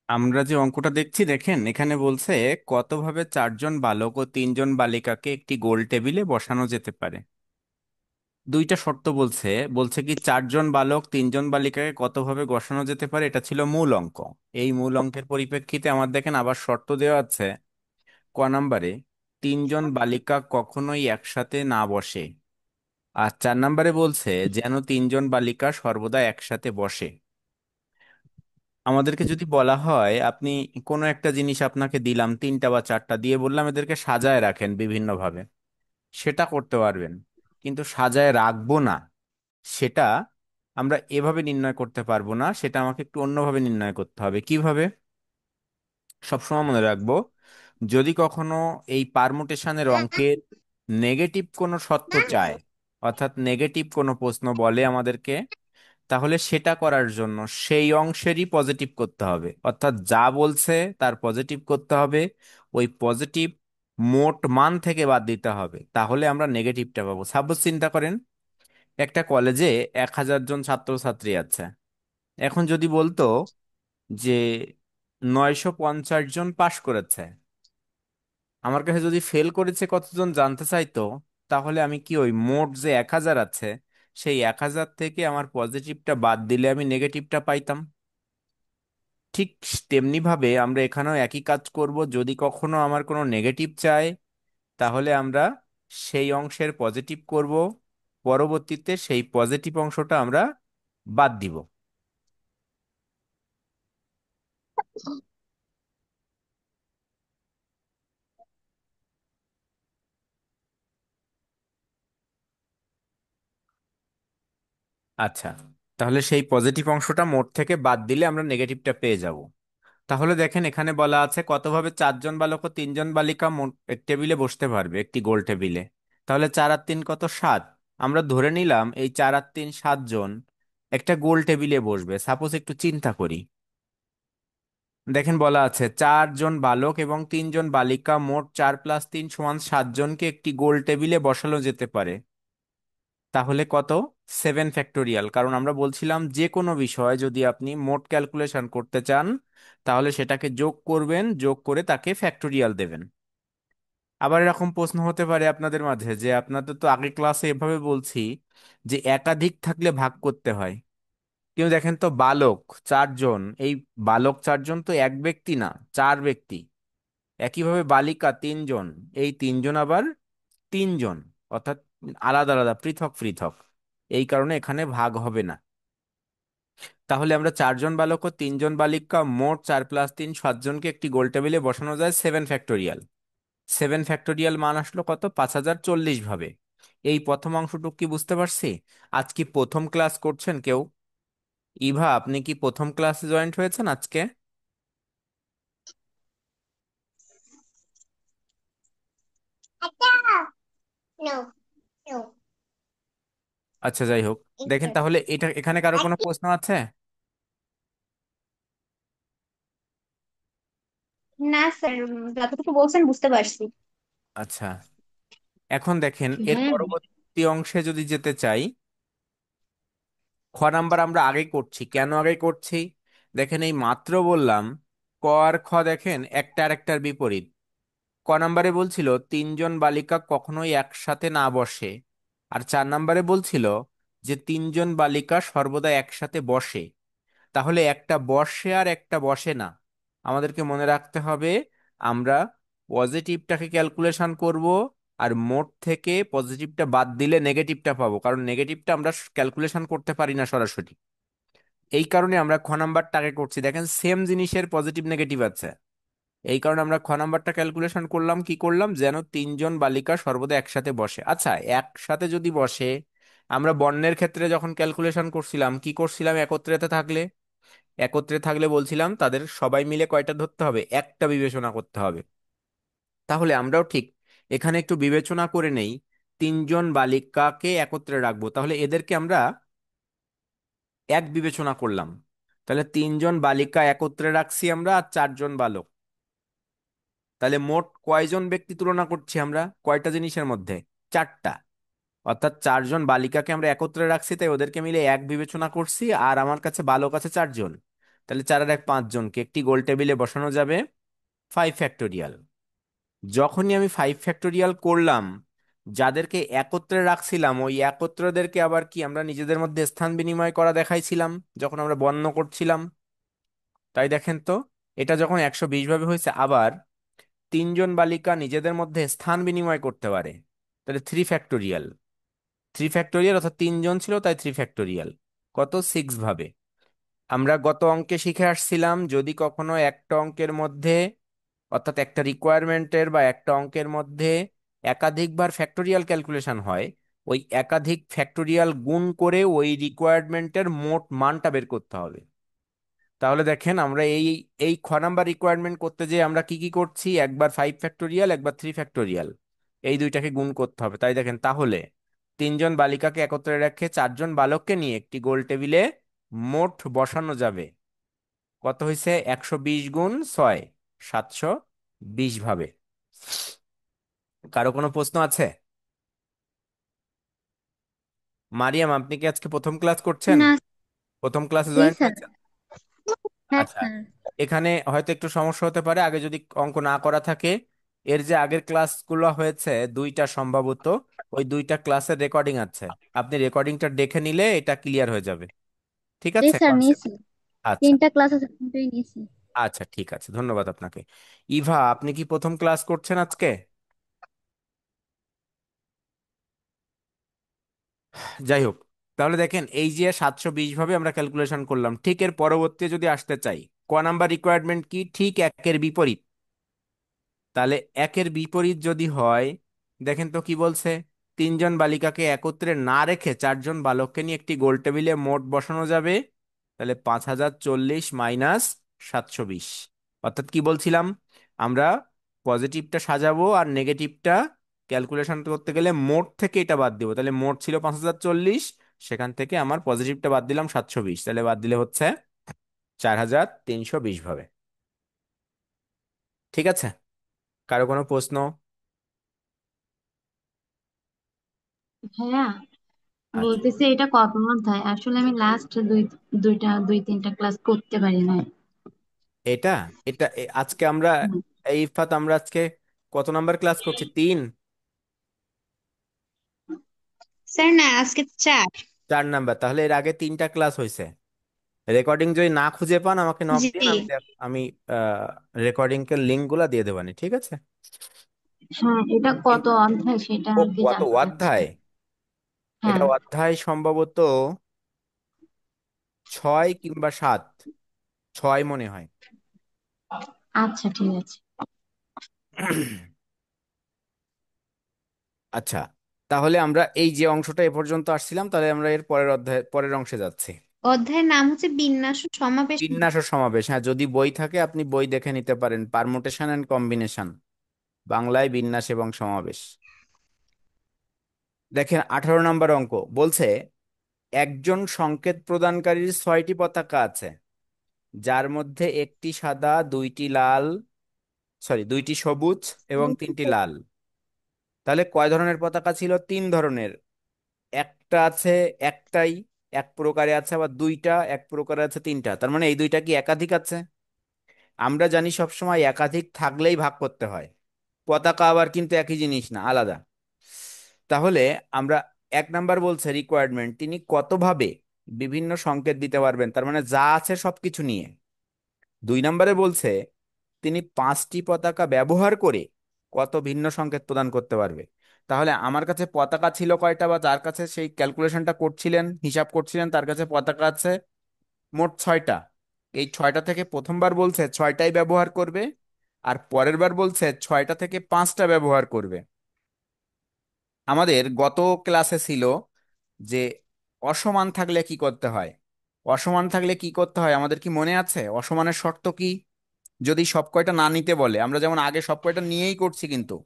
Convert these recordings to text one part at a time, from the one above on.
আমরা যে অঙ্কটা দেখছি দেখেন এখানে বলছে কতভাবে চারজন বালক ও তিনজন বালিকাকে একটি গোল টেবিলে বসানো যেতে পারে। দুইটা শর্ত বলছে। বলছে কি চারজন বালক তিনজন বালিকাকে কতভাবে বসানো যেতে পারে, এটা ছিল মূল অঙ্ক। এই মূল অঙ্কের পরিপ্রেক্ষিতে আমার দেখেন আবার শর্ত দেওয়া আছে। ক নাম্বারে তিনজন বালিকা কখনোই একসাথে না বসে। আর 4 নাম্বারে বলছে যেন তিনজন বালিকা সর্বদা একসাথে বসে। আমাদেরকে যদি বলা হয় আপনি কোনো একটা জিনিস আপনাকে দিলাম, তিনটা বা চারটা দিয়ে বললাম এদেরকে সাজায় রাখেন বিভিন্নভাবে, সেটা করতে পারবেন। কিন্তু সাজায় রাখবো না, সেটা আমরা এভাবে নির্ণয় করতে পারবো না, সেটা আমাকে একটু অন্যভাবে নির্ণয় করতে হবে। কিভাবে? সবসময় মনে রাখবো, যদি কখনো এই পারমুটেশনের অঙ্কের নেগেটিভ কোনো সত্য চায়, অর্থাৎ নেগেটিভ কোনো প্রশ্ন বলে আমাদেরকে, তাহলে সেটা করার জন্য সেই অংশেরই পজিটিভ করতে হবে। অর্থাৎ যা বলছে তার পজিটিভ করতে হবে, ওই পজিটিভ মোট মান থেকে বাদ দিতে হবে, তাহলে আমরা নেগেটিভটা পাবো। সাপোজ চিন্তা করেন একটা কলেজে 1000 জন ছাত্রছাত্রী আছে। এখন যদি বলতো যে 950 জন পাশ করেছে, আমার কাছে যদি ফেল করেছে কতজন জানতে চাইতো, তাহলে আমি কি ওই মোট যে 1000 আছে সেই 1000 থেকে আমার পজিটিভটা বাদ দিলে আমি নেগেটিভটা পাইতাম। ঠিক তেমনি ভাবে আমরা এখানেও একই কাজ করব। যদি কখনো আমার কোনো নেগেটিভ চাই, তাহলে আমরা সেই অংশের পজিটিভ করব, পরবর্তীতে সেই পজিটিভ অংশটা আমরা বাদ দিব। আচ্ছা, তাহলে সেই পজিটিভ অংশটা মোট থেকে বাদ দিলে আমরা নেগেটিভটা পেয়ে যাব। তাহলে দেখেন এখানে বলা আছে কতভাবে চারজন বালক ও তিনজন বালিকা এক টেবিলে বসতে পারবে, একটি গোল টেবিলে। তাহলে 4 আর 3 কত, 7। আমরা ধরে নিলাম এই 4 আর 3 7 জন একটা গোল টেবিলে বসবে। সাপোজ একটু চিন্তা করি। দেখেন বলা আছে 4 জন বালক এবং 3 জন বালিকা, মোট 4+3 = 7 জনকে একটি গোল টেবিলে বসানো যেতে পারে। তাহলে কত? 7 ফ্যাক্টোরিয়াল। কারণ আমরা বলছিলাম যে কোনো বিষয় যদি আপনি মোট ক্যালকুলেশন করতে চান, তাহলে সেটাকে যোগ করবেন, যোগ করে তাকে ফ্যাক্টোরিয়াল দেবেন। আবার এরকম প্রশ্ন হতে পারে আপনাদের মাঝে যে আপনাদের তো আগে ক্লাসে এভাবে বলছি যে একাধিক থাকলে ভাগ করতে হয়। কিন্তু দেখেন তো বালক 4 জন, এই বালক 4 জন তো এক ব্যক্তি না, 4 ব্যক্তি। একইভাবে বালিকা 3 জন, এই 3 জন আবার 3 জন, অর্থাৎ আলাদা আলাদা, পৃথক পৃথক। এই কারণে এখানে ভাগ হবে না। তাহলে আমরা 4 জন বালক ও 3 জন বালিকা, মোট 4+3 7 জনকে একটি গোল টেবিলে বসানো যায় 7 ফ্যাক্টোরিয়াল। 7 ফ্যাক্টোরিয়াল মান আসলো কত? 5040 ভাবে। এই প্রথম অংশটুকু কি বুঝতে পারছি? আজ কি প্রথম ক্লাস করছেন কেউ? ইভা, আপনি কি প্রথম ক্লাসে জয়েন্ট হয়েছেন আজকে? No, no. আচ্ছা, যাই হোক। দেখেন তাহলে এটা এখানে কারো কোনো প্রশ্ন আছে? না স্যার, যতটুকু বলছেন বুঝতে পারছি। আচ্ছা, এখন দেখেন এর হুম। পরবর্তী অংশে যদি যেতে চাই, খ নাম্বার আমরা আগে করছি। কেন আগে করছি? দেখেন এই মাত্র বললাম ক আর খ দেখেন একটা আরেকটার বিপরীত। ক নাম্বারে বলছিল 3 জন বালিকা কখনোই একসাথে না বসে, আর 4 নাম্বারে বলছিল যে 3 জন বালিকা সর্বদা একসাথে বসে। তাহলে একটা বসে আর একটা বসে না। আমাদেরকে মনে রাখতে হবে আমরা পজিটিভটাকে ক্যালকুলেশন করব, আর মোট থেকে পজিটিভটা বাদ দিলে নেগেটিভটা পাবো, কারণ নেগেটিভটা আমরা ক্যালকুলেশন করতে পারি না সরাসরি। এই কারণে আমরা খ নাম্বারটাকে করছি। দেখেন সেম জিনিসের পজিটিভ নেগেটিভ আছে। এই কারণে আমরা খ নাম্বারটা ক্যালকুলেশন করলাম, কি করলাম, যেন 3 জন বালিকা সর্বদা একসাথে বসে। আচ্ছা, একসাথে যদি বসে, আমরা বর্ণের ক্ষেত্রে যখন ক্যালকুলেশন করছিলাম কি করছিলাম? একত্রেতে থাকলে, একত্রে থাকলে বলছিলাম তাদের সবাই মিলে কয়টা ধরতে হবে, একটা বিবেচনা করতে হবে। তাহলে আমরাও ঠিক এখানে একটু বিবেচনা করে নেই। 3 জন বালিকাকে একত্রে রাখবো, তাহলে এদেরকে আমরা এক বিবেচনা করলাম। তাহলে 3 জন বালিকা একত্রে রাখছি আমরা, আর 4 জন বালক। তাহলে মোট কয়জন ব্যক্তি তুলনা করছি আমরা কয়টা জিনিসের মধ্যে? চারটা। অর্থাৎ 4 জন বালিকাকে আমরা একত্রে রাখছি, তাই ওদেরকে মিলে এক বিবেচনা করছি, আর আমার কাছে বালক আছে 4 জন। তাহলে 4 আর 1 5 জনকে একটি গোল টেবিলে বসানো যাবে 5 ফ্যাক্টোরিয়াল। যখনই আমি 5 ফ্যাক্টোরিয়াল করলাম, যাদেরকে একত্রে রাখছিলাম ওই একত্রদেরকে আবার কি আমরা নিজেদের মধ্যে স্থান বিনিময় করা দেখাইছিলাম যখন আমরা বর্ণ করছিলাম। তাই দেখেন তো, এটা যখন 120 ভাবে হয়েছে, আবার 3 জন বালিকা নিজেদের মধ্যে স্থান বিনিময় করতে পারে, তাহলে 3 ফ্যাক্টোরিয়াল। 3 ফ্যাক্টোরিয়াল অর্থাৎ 3 জন ছিল তাই 3 ফ্যাক্টোরিয়াল। কত? 6 ভাবে। আমরা গত অঙ্কে শিখে আসছিলাম যদি কখনো একটা অঙ্কের মধ্যে, অর্থাৎ একটা রিকোয়ারমেন্টের বা একটা অঙ্কের মধ্যে একাধিকবার ফ্যাক্টোরিয়াল ক্যালকুলেশন হয়, ওই একাধিক ফ্যাক্টোরিয়াল গুণ করে ওই রিকোয়ারমেন্টের মোট মানটা বের করতে হবে। তাহলে দেখেন আমরা এই এই খ নাম্বার রিকোয়ারমেন্ট করতে যে আমরা কি কি করছি, একবার 5 ফ্যাক্টোরিয়াল, একবার 3 ফ্যাক্টোরিয়াল, এই দুইটাকে গুণ করতে হবে। তাই দেখেন, তাহলে 3 জন বালিকাকে একত্রে রেখে 4 জন বালককে নিয়ে একটি গোল টেবিলে মোট বসানো যাবে। কত হয়েছে? 120 গুণ 6, 720 ভাবে। কারো কোনো প্রশ্ন আছে? মারিয়াম, আপনি কি আজকে প্রথম ক্লাস করছেন? না। প্রথম ক্লাসে জি জয়েন স্যার। করেছেন? হ্যাঁ আচ্ছা, স্যার। এখানে হয়তো একটু সমস্যা হতে পারে, আগে যদি অঙ্ক না করা থাকে। এর যে আগের ক্লাসগুলো হয়েছে দুইটা সম্ভবত, ওই দুইটা ক্লাসের রেকর্ডিং আছে। আপনি রেকর্ডিংটা দেখে নিলে এটা ক্লিয়ার হয়ে যাবে। ঠিক জি আছে, স্যার, কনসেপ্ট। নিয়েছি। আচ্ছা। 3টা ক্লাস আছে, 3টাই নিয়েছি। আচ্ছা, ঠিক আছে, ধন্যবাদ আপনাকে। ইভা, আপনি কি প্রথম ক্লাস করছেন আজকে? যাই হোক, তাহলে দেখেন এই যে 720 ভাবে আমরা ক্যালকুলেশন করলাম, ঠিক এর পরবর্তী যদি আসতে চাই, ক নাম্বার রিকোয়ারমেন্ট কি? ঠিক একের বিপরীত। তাহলে একের বিপরীত যদি হয়, দেখেন তো কি বলছে, 3 জন বালিকাকে একত্রে না রেখে 4 জন বালককে নিয়ে একটি গোল টেবিলে মোট বসানো যাবে। তাহলে 5040 মাইনাস 720। অর্থাৎ কি বলছিলাম, আমরা পজিটিভটা সাজাবো আর নেগেটিভটা ক্যালকুলেশন করতে গেলে মোট থেকে এটা বাদ দিব। তাহলে মোট ছিল 5040, সেখান থেকে আমার পজিটিভটা বাদ দিলাম 720, তাহলে বাদ দিলে হচ্ছে 4320 ভাবে। ঠিক আছে, কারো কোনো প্রশ্ন? ভাইয়া, আচ্ছা, বলতেছে এটা কত অধ্যায়? আসলে আমি লাস্ট দুই তিনটা ক্লাস করতে পারি না। এটা এটা আজকে আমরা, এই ইফাত আমরা আজকে কত নাম্বার ক্লাস করছি? 3। স্যার না, আজকে 4। 4 নাম্বার, তাহলে এর আগে 3টা ক্লাস হয়েছে। রেকর্ডিং যদি না খুঁজে পান আমাকে নক জি। দিন, আমি রেকর্ডিং এর লিঙ্ক গুলা দিয়ে দেবানি, ঠিক আছে? হ্যাঁ, এটা কত কিন্তু অধ্যায় সেটা ও আর কি কত জানতে চাচ্ছি। অধ্যায়? এটা হ্যাঁ। অধ্যায় সম্ভবত 6 কিংবা 7, 6 মনে হয়। আচ্ছা, ঠিক আছে। আচ্ছা, তাহলে আমরা এই যে অংশটা এ পর্যন্ত আসছিলাম, তাহলে আমরা এর পরের অধ্যায় পরের অংশে যাচ্ছি। অধ্যায়ের নাম হচ্ছে বিন্যাস ও সমাবেশ। বিন্যাস ও সমাবেশ, হ্যাঁ, যদি বই থাকে আপনি বই দেখে নিতে পারেন, পারমুটেশন এন্ড কম্বিনেশন, বাংলায় বিন্যাস এবং সমাবেশ। দেখেন 18 নম্বর অঙ্ক বলছে, একজন সংকেত প্রদানকারীর 6টি পতাকা আছে, যার মধ্যে একটি সাদা, দুইটি সবুজ এবং 3টি লাল। তাহলে কয় ধরনের পতাকা ছিল? 3 ধরনের। একটা আছে, একটাই এক প্রকারে আছে, আবার দুইটা এক প্রকারে আছে, তিনটা, তার মানে এই দুইটা কি একাধিক আছে? আমরা জানি সবসময় একাধিক থাকলেই ভাগ করতে হয়, পতাকা আবার কিন্তু একই জিনিস না, আলাদা। তাহলে আমরা, 1 নাম্বার বলছে রিকোয়ারমেন্ট, তিনি কতভাবে বিভিন্ন সংকেত দিতে পারবেন, তার মানে যা আছে সবকিছু নিয়ে। 2 নাম্বারে বলছে তিনি 5টি পতাকা ব্যবহার করে কত ভিন্ন সংকেত প্রদান করতে পারবে। তাহলে আমার কাছে পতাকা ছিল কয়টা, বা যার কাছে সেই ক্যালকুলেশনটা করছিলেন, হিসাব করছিলেন, তার কাছে পতাকা আছে মোট 6টা। এই 6টা থেকে প্রথমবার বলছে 6টাই ব্যবহার করবে, আর পরের বার বলছে 6টা থেকে 5টা ব্যবহার করবে। আমাদের গত ক্লাসে ছিল যে অসমান থাকলে কি করতে হয়। অসমান থাকলে কি করতে হয় আমাদের কি মনে আছে? অসমানের শর্ত কি? যদি সব কয়টা না নিতে বলে, আমরা যেমন আগে সব কয়টা নিয়েই করছি, কিন্তু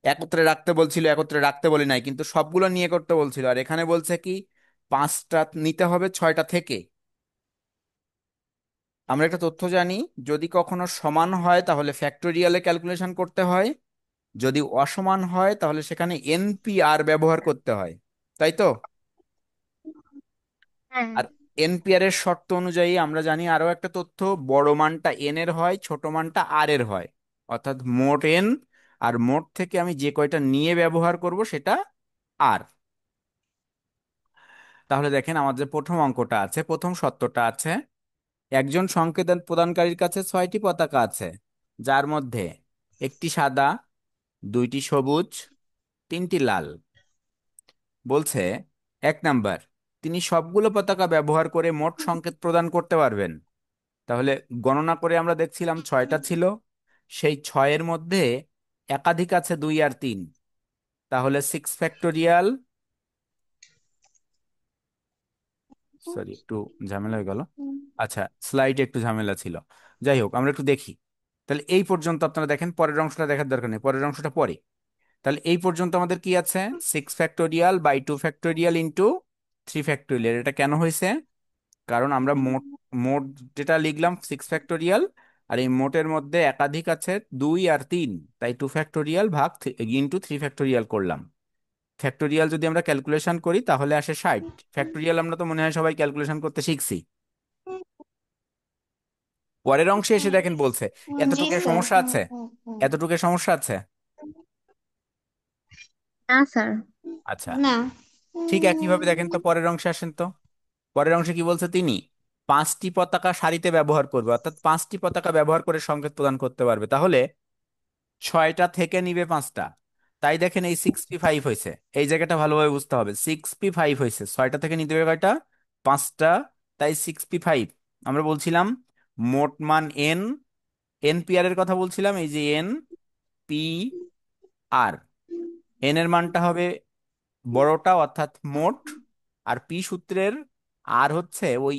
একত্রে রাখতে বলছিল, একত্রে রাখতে বলি নাই, কিন্তু সবগুলো নিয়ে করতে বলছিল। আর এখানে বলছে কি 5টা নিতে হবে 6টা থেকে। আমরা একটা তথ্য জানি, যদি কখনো সমান হয় তাহলে ফ্যাক্টোরিয়ালে ক্যালকুলেশন করতে হয়, যদি অসমান হয় তাহলে সেখানে এনপিআর ব্যবহার করতে হয়, তাই তো? হ্যাঁ। এনপিআর এর শর্ত অনুযায়ী আমরা জানি আরো একটা তথ্য, বড় মানটা এন এর হয়, ছোট মানটা আর এর হয়। অর্থাৎ মোট এন, আর মোট থেকে আমি যে কয়টা নিয়ে ব্যবহার করব সেটা আর। তাহলে দেখেন আমার যে প্রথম অঙ্কটা আছে, প্রথম সত্যটা আছে, একজন সংকেত প্রদানকারীর কাছে 6টি পতাকা আছে, যার মধ্যে একটি সাদা, 2টি সবুজ, 3টি লাল। বলছে 1 নাম্বার, তিনি সবগুলো পতাকা ব্যবহার করে মোট সংকেত প্রদান করতে পারবেন। তাহলে গণনা করে আমরা দেখছিলাম 6টা ছিল, সেই 6-এর মধ্যে একাধিক আছে 2 আর 3, তাহলে 6 ফ্যাক্টোরিয়াল, সরি একটু ঝামেলা হয়ে গেল। আচ্ছা, স্লাইডে একটু ঝামেলা ছিল। যাই হোক, আমরা একটু দেখি। তাহলে এই পর্যন্ত আপনারা দেখেন, পরের অংশটা দেখার দরকার নেই, পরের অংশটা পরে। তাহলে এই পর্যন্ত আমাদের কি আছে, 6 ফ্যাক্টোরিয়াল/2 ফ্যাক্টোরিয়াল, এটা কেন হয়েছে? কারণ আমরা মোট মোট যেটা লিখলাম 6 ফ্যাক্টোরিয়াল, আর এই মোটের মধ্যে একাধিক আছে 2 আর 3, তাই 2 ফ্যাক্টোরিয়াল ভাগ ইন্টু 3 ফ্যাক্টোরিয়াল করলাম। ফ্যাক্টোরিয়াল যদি আমরা ক্যালকুলেশন করি তাহলে আসে 60। ফ্যাক্টোরিয়াল আমরা তো মনে হয় সবাই ক্যালকুলেশন করতে শিখছি। পরের অংশে এসে দেখেন বলছে জি এতটুকু স্যার। সমস্যা আছে, এতটুকু সমস্যা আছে। না স্যার। আচ্ছা, না। ঠিক একইভাবে দেখেন তো পরের অংশে আসেন তো। পরের অংশে কি বলছে, তিনি 5টি পতাকা সারিতে ব্যবহার করবে, অর্থাৎ 5টি পতাকা ব্যবহার করে সংকেত প্রদান করতে পারবে। তাহলে 6টা থেকে নিবে 5টা, তাই দেখেন এই 6p5 হয়েছে। এই জায়গাটা ভালোভাবে বুঝতে হবে, 6p5 হয়েছে, 6টা থেকে নিতে হবে কয়টা, 5টা, তাই 6p5। আমরা বলছিলাম মোট মান এন, এনপিআর এর কথা বলছিলাম, এই যে এন পি আর, এন এর মানটা হবে বড়টা অর্থাৎ মোট, আর পি সূত্রের আর হচ্ছে ওই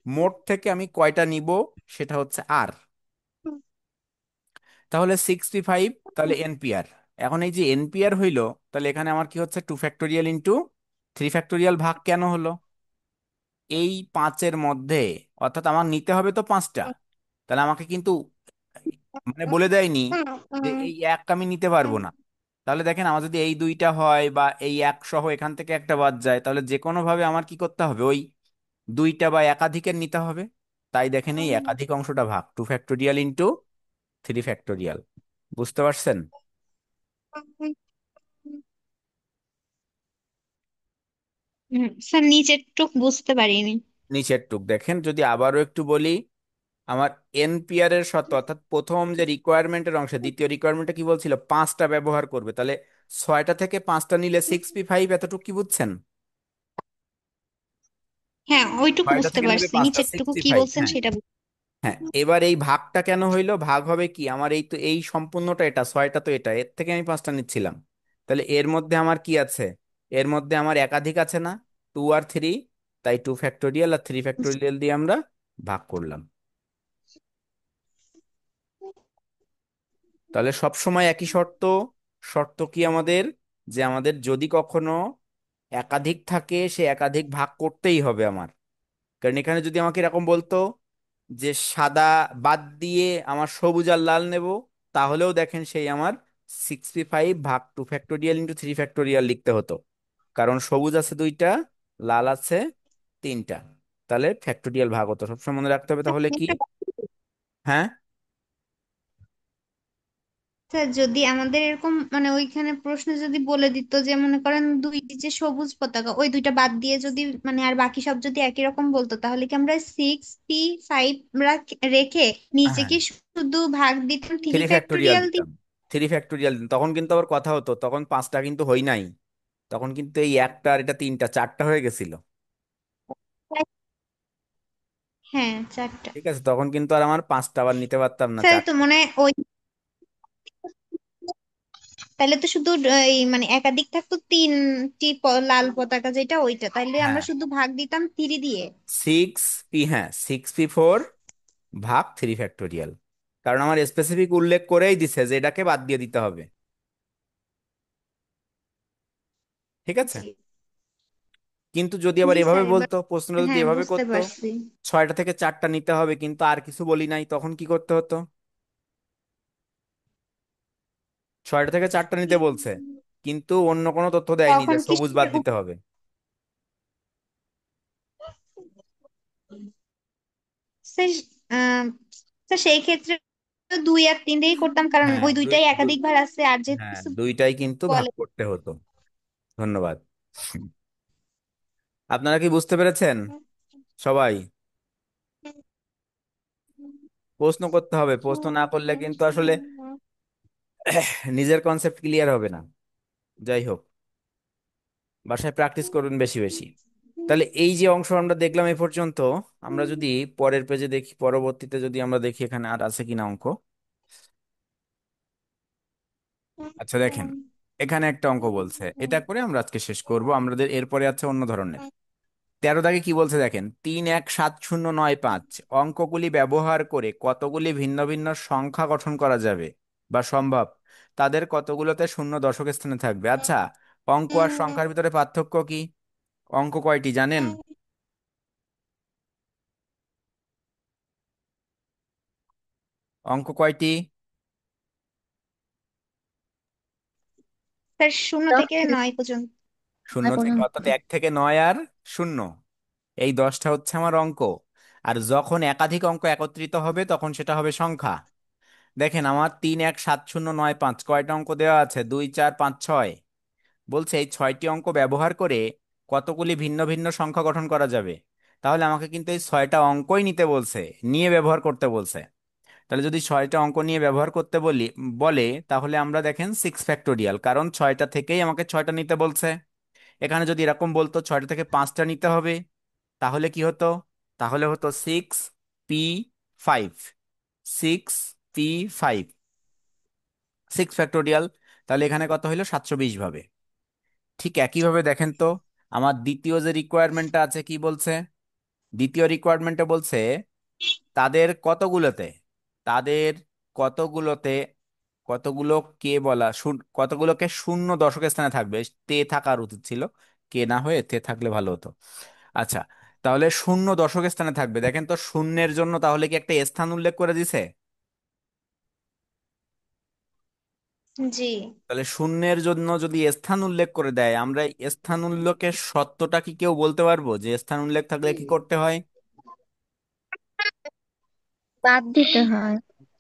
মোট থেকে আমি কয়টা নিব সেটা হচ্ছে আর। তাহলে 6p5, তাহলে এনপিআর। এখন এই যে এনপিআর হইলো, তাহলে এখানে আমার কি হচ্ছে, 2 ফ্যাক্টোরিয়াল/3 ফ্যাক্টোরিয়াল ভাগ কেন হলো, এই 5-এর মধ্যে, অর্থাৎ আমার নিতে হবে তো 5টা। তাহলে আমাকে কিন্তু মানে বলে দেয়নি যে এই এক আমি নিতে পারবো না। তাহলে দেখেন আমার যদি এই 2টা হয় বা এই এক সহ এখান থেকে একটা বাদ যায়, তাহলে যে কোনো ভাবে আমার কি করতে হবে, ওই 2টা বা একাধিকের নিতে হবে। তাই দেখেন এই একাধিক অংশটা ভাগ, 2 ফ্যাক্টোরিয়াল/3 ফ্যাক্টোরিয়াল। বুঝতে পারছেন? স্যার নিচের টুক বুঝতে পারিনি। নিচের টুক দেখেন, যদি আবারও একটু বলি, আমার এনপিআর এর শর্ত, অর্থাৎ প্রথম যে রিকোয়ারমেন্টের অংশে, দ্বিতীয় রিকোয়ারমেন্টে কি বলছিল, 5টা ব্যবহার করবে, তাহলে 6টা থেকে 5টা নিলে 6p5, এতটুকু কি বুঝছেন? হ্যাঁ, ওইটুকু 6টা বুঝতে থেকে নেবে পারছি, 5টা, নিচের টুকু সিক্সটি কি ফাইভ বলছেন হ্যাঁ। সেটা হ্যাঁ, এবার এই ভাগটা কেন হইলো, ভাগ হবে কি, আমার এই তো এই সম্পূর্ণটা, এটা 6টা তো এটা, এর থেকে আমি 5টা নিচ্ছিলাম। তাহলে এর মধ্যে আমার কি আছে, এর মধ্যে আমার একাধিক আছে না, 2 আর 3, তাই 2 ফ্যাক্টোরিয়াল/3 ফ্যাক্টোরিয়াল দিয়ে আমরা ভাগ করলাম। তাহলে সব সময় একই শর্ত। শর্ত কি আমাদের, যে আমাদের যদি কখনো একাধিক থাকে সে একাধিক ভাগ করতেই হবে আমার। কারণ এখানে যদি আমাকে এরকম বলতো যে সাদা বাদ দিয়ে আমার সবুজ আর লাল নেব, তাহলেও দেখেন সেই আমার 65 ভাগ 2 ফ্যাক্টোরিয়াল × 3 ফ্যাক্টোরিয়াল লিখতে হতো। কারণ সবুজ আছে 2টা, লাল আছে 3টা, তাহলে ফ্যাক্টোরিয়াল ভাগ হতো। সবসময় মনে রাখতে হবে তাহলে কি। হ্যাঁ, স্যার, যদি আমাদের এরকম মানে ওইখানে প্রশ্ন যদি বলে দিত যে মনে করেন দুইটি যে সবুজ পতাকা ওই দুইটা বাদ দিয়ে যদি মানে আর বাকি সব যদি একই রকম বলতো তাহলে কি আমরা 6p5 রেখে নিচে হ্যাঁ, কি শুধু ভাগ দিতাম থ্রি 3 ফ্যাক্টোরিয়াল ফ্যাক্টোরিয়াল দিয়ে? দিতাম, 3 ফ্যাক্টোরিয়াল দিতাম, তখন কিন্তু আবার কথা হতো, তখন 5টা কিন্তু হই নাই, তখন কিন্তু এই একটা আর এটা 3টা, 4টা হয়ে গেছিল। হ্যাঁ, চারটা। ঠিক আছে, তখন কিন্তু আর আমার 5টা আবার নিতে পারতাম না, স্যার তো 4টা। মনে হয় ওই তাহলে তো শুধু এই মানে একাধিক থাকতো তিনটি লাল পতাকা যেটা ওইটা তাইলে আমরা হ্যাঁ, শুধু ভাগ দিতাম 3 দিয়ে। 6p, হ্যাঁ 6p4 ভাগ 3 ফ্যাক্টোরিয়াল, কারণ আমার স্পেসিফিক উল্লেখ করেই দিছে যে এটাকে বাদ দিয়ে দিতে হবে। ঠিক আছে, জি। কিন্তু যদি আবার জি এভাবে স্যার, এবার বলতো, প্রশ্নটা যদি হ্যাঁ এভাবে বুঝতে করতো, পারছি। 6টা থেকে 4টা নিতে হবে কিন্তু আর কিছু বলি নাই, তখন কি করতে হতো, 6টা থেকে 4টা নিতে বলছে কিন্তু অন্য কোনো তথ্য দেয়নি তখন যে কি সবুজ বাদ সেটার দিতে হবে। স্যার, আহ, স্যার সেই ক্ষেত্রে তো 2 আর 3 দিয়েই করতাম, কারণ হ্যাঁ ওই দুই দুইটাই দুই একাধিক ভার আছে, আর যেহেতু হ্যাঁ কিছু দুইটাই কিন্তু ভাগ বলে। করতে হতো। ধন্যবাদ। আপনারা কি বুঝতে পেরেছেন সবাই? প্রশ্ন করতে হবে, প্রশ্ন না করলে কিন্তু আসলে নিজের কনসেপ্ট ক্লিয়ার হবে না। যাই হোক, বাসায় প্র্যাকটিস করুন বেশি বেশি। তাহলে এই যে অংশ আমরা দেখলাম এ পর্যন্ত, আমরা যদি পরের পেজে দেখি, পরবর্তীতে যদি আমরা দেখি এখানে আর আছে কিনা অঙ্ক। আচ্ছা দেখেন, এখানে একটা অঙ্ক বলছে, এটা করে আমরা আজকে শেষ করব। আমাদের এরপরে আছে অন্য ধরনের। 13 দাগে কি বলছে দেখেন, 3 1 7 0 9 5 অঙ্কগুলি ব্যবহার করে কতগুলি ভিন্ন ভিন্ন সংখ্যা গঠন করা যাবে বা সম্ভব, তাদের কতগুলোতে শূন্য দশক স্থানে থাকবে। আচ্ছা, অঙ্ক আর সংখ্যার ভিতরে পার্থক্য কি? অঙ্ক কয়টি জানেন? অঙ্ক কয়টি? স্যার 0 থেকে 9 পর্যন্ত। শূন্য থেকে, অর্থাৎ 1 থেকে 9 আর শূন্য, এই 10টা হচ্ছে আমার অঙ্ক। আর যখন একাধিক অঙ্ক একত্রিত হবে তখন সেটা হবে সংখ্যা। দেখেন আমার 3 1 7 0 9 5 কয়টা অঙ্ক দেওয়া আছে, 2 4 5 6। বলছে এই 6টি অঙ্ক ব্যবহার করে কতগুলি ভিন্ন ভিন্ন সংখ্যা গঠন করা যাবে। তাহলে আমাকে কিন্তু এই 6টা অঙ্কই নিতে বলছে, নিয়ে ব্যবহার করতে বলছে। তাহলে যদি 6টা অঙ্ক নিয়ে ব্যবহার করতে বলে, তাহলে আমরা দেখেন 6 ফ্যাক্টোরিয়াল, কারণ 6টা থেকেই আমাকে 6টা নিতে বলছে। এখানে যদি এরকম বলতো 6টা থেকে 5টা নিতে হবে, তাহলে কি হতো? তাহলে হতো 6p5, 6p5, 6 ফ্যাক্টোরিয়াল। তাহলে এখানে কত হইলো, 720 ভাবে। ঠিক একইভাবে দেখেন তো, আমার দ্বিতীয় যে রিকোয়ারমেন্টটা আছে কি বলছে? দ্বিতীয় রিকোয়ারমেন্টে বলছে তাদের কতগুলোতে, তাদের কতগুলোতে, কতগুলো কে বলা কতগুলোকে শূন্য দশকের স্থানে থাকবে। তে থাকার উচিত ছিল, কে না হয়ে তে থাকলে ভালো হতো। আচ্ছা, তাহলে শূন্য দশকের স্থানে থাকবে। দেখেন তো শূন্যের জন্য তাহলে কি একটা স্থান উল্লেখ করে দিছে? জি। তাহলে শূন্যের জন্য যদি স্থান উল্লেখ করে দেয়, আমরা এই স্থান উল্লেখের সত্যটা কি কেউ বলতে পারবো, যে স্থান উল্লেখ থাকলে কি করতে হয়? বাদ দিতে হয়।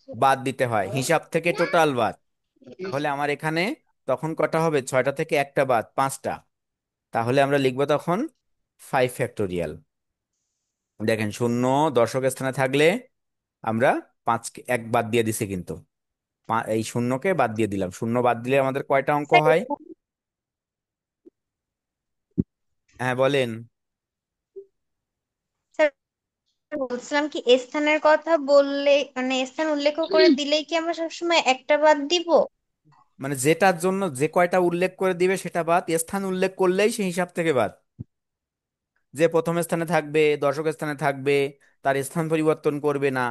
বাদ দিতে হয়, হিসাব থেকে টোটাল বাদ। তাহলে আমার এখানে তখন কটা হবে, 6টা থেকে একটা বাদ 5টা। তাহলে আমরা লিখবো তখন 5 ফ্যাক্টোরিয়াল। দেখেন শূন্য দশকের স্থানে থাকলে আমরা 5 বাদ দিয়ে দিছি কিন্তু, এই শূন্যকে বাদ দিয়ে দিলাম। শূন্য বাদ দিলে আমাদের কয়টা অঙ্ক স্যার, হয়? হ্যাঁ বলেন। স্যার বলছিলাম কি, স্থানের কথা বললে মানে স্থান উল্লেখ করে দিলেই কি আমরা সবসময় একটা বাদ দিব? মানে যেটার জন্য যে কয়টা উল্লেখ করে দিবে সেটা বাদ, স্থান উল্লেখ করলেই সেই হিসাব থেকে বাদ। যে প্রথম স্থানে থাকবে, দশক স্থানে থাকবে, তার স্থান পরিবর্তন করবে না,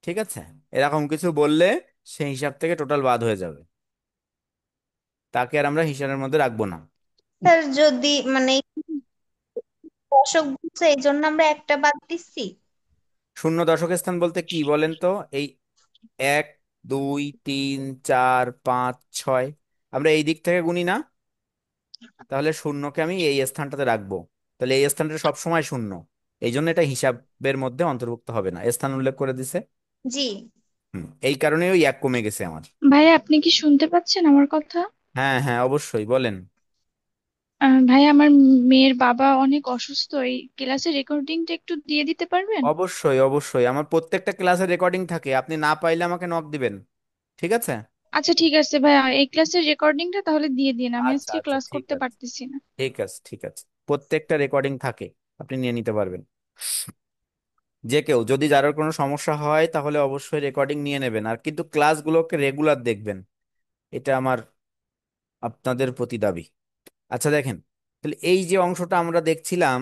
ঠিক আছে, এরকম কিছু বললে সেই হিসাব থেকে টোটাল বাদ হয়ে যাবে, তাকে আর আমরা হিসাবের মধ্যে রাখবো না। স্যার যদি মানে দশক বলছে এই জন্য আমরা একটা বাদ দিচ্ছি। শূন্য দশক স্থান বলতে কি বলেন তো? এই 1 2 3 4 5 6, আমরা এই দিক থেকে গুনি না? তাহলে শূন্যকে আমি এই স্থানটাতে রাখবো। তাহলে এই স্থানটা সব সময় শূন্য, এই জন্য এটা হিসাবের মধ্যে অন্তর্ভুক্ত হবে না, স্থান উল্লেখ করে দিছে। জি। এই কারণে ওই 1 কমে গেছে আমার। ভাইয়া আপনি কি শুনতে পাচ্ছেন আমার কথা? হ্যাঁ হ্যাঁ অবশ্যই বলেন। ভাইয়া আমার মেয়ের বাবা অনেক অসুস্থ, এই ক্লাসের রেকর্ডিংটা একটু দিয়ে দিতে পারবেন? অবশ্যই অবশ্যই, আমার প্রত্যেকটা ক্লাসের রেকর্ডিং থাকে, আপনি না পাইলে আমাকে নক দিবেন, ঠিক আছে? আচ্ছা ঠিক আছে ভাইয়া, এই ক্লাসের রেকর্ডিংটা তাহলে দিয়ে দিন, আমি আচ্ছা আজকে আচ্ছা ক্লাস ঠিক করতে আছে, পারতেছি না। ঠিক আছে ঠিক আছে, প্রত্যেকটা রেকর্ডিং থাকে, আপনি নিয়ে নিতে পারবেন। যে কেউ যদি, যার কোনো সমস্যা হয় তাহলে অবশ্যই রেকর্ডিং নিয়ে নেবেন, আর কিন্তু ক্লাসগুলোকে রেগুলার দেখবেন, এটা আমার আপনাদের প্রতি দাবি। আচ্ছা দেখেন, তাহলে এই যে অংশটা আমরা দেখছিলাম,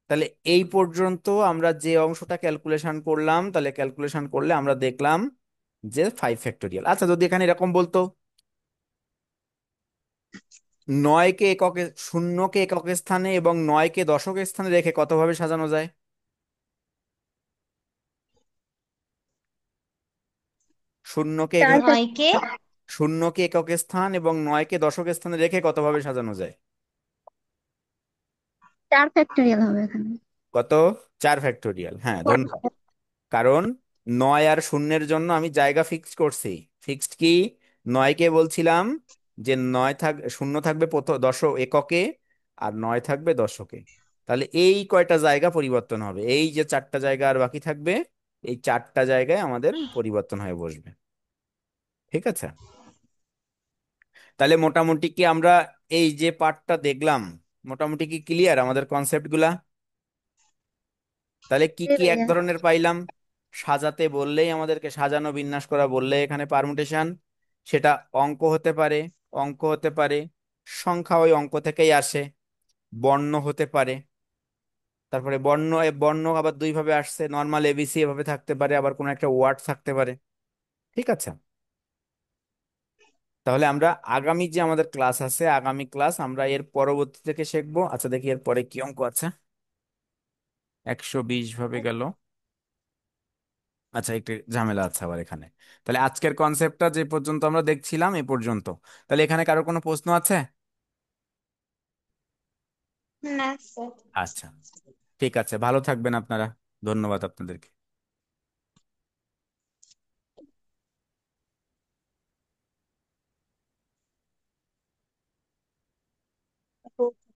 তাহলে এই পর্যন্ত আমরা যে অংশটা ক্যালকুলেশন করলাম, তাহলে ক্যালকুলেশন করলে আমরা দেখলাম যে 5 ফ্যাক্টোরিয়াল। আচ্ছা যদি এখানে এরকম বলতো 9কে এককে, শূন্যকে একক স্থানে এবং 9কে দশক স্থানে রেখে কতভাবে সাজানো যায়? শূন্যকে চার একক, নয় কে শূন্যকে একক স্থান এবং 9কে দশক স্থানে রেখে কতভাবে সাজানো যায়? 4 ফ্যাক্টরিয়াল হবে এখানে। কত? 4 ফ্যাক্টোরিয়াল, হ্যাঁ ধন্যবাদ। কারণ 9 আর 0-এর জন্য আমি জায়গা ফিক্সড করছি। ফিক্সড কি? 9কে বলছিলাম যে 0 থাকবে প্রথম এককে, আর 9 থাকবে দশকে। তাহলে এই কয়টা জায়গা পরিবর্তন হবে, এই যে 4টা জায়গা আর বাকি থাকবে, এই 4টা জায়গায় আমাদের পরিবর্তন হয়ে বসবে। ঠিক আছে? তাহলে মোটামুটি কি আমরা এই যে পার্টটা দেখলাম, মোটামুটি কি ক্লিয়ার আমাদের কনসেপ্ট গুলা? তাহলে কি জি কি এক ভাইয়া। ধরনের পাইলাম? সাজাতে বললেই আমাদেরকে, সাজানো বিন্যাস করা বললে এখানে পারমুটেশন। সেটা অঙ্ক হতে পারে, অঙ্ক হতে পারে, সংখ্যা ওই অঙ্ক থেকেই আসে, বর্ণ হতে পারে। তারপরে বর্ণ আবার দুই ভাবে আসছে, নর্মাল এবিসি এভাবে থাকতে পারে, আবার কোনো একটা ওয়ার্ড থাকতে পারে। ঠিক আছে? তাহলে আমরা আগামী যে আমাদের ক্লাস আছে, আগামী ক্লাস আমরা এর পরবর্তী থেকে শিখবো। আচ্ছা দেখি এর পরে কি অঙ্ক আছে। 120 ভাবে গেল। আচ্ছা একটু ঝামেলা আছে আবার এখানে। তাহলে আজকের কনসেপ্টটা যে পর্যন্ত আমরা দেখছিলাম এই পর্যন্ত। তাহলে এখানে কারো কোনো প্রশ্ন আছে? না স্যার। আচ্ছা, ঠিক আছে, ভালো থাকবেন আপনারা। ধন্যবাদ আপনাদেরকে।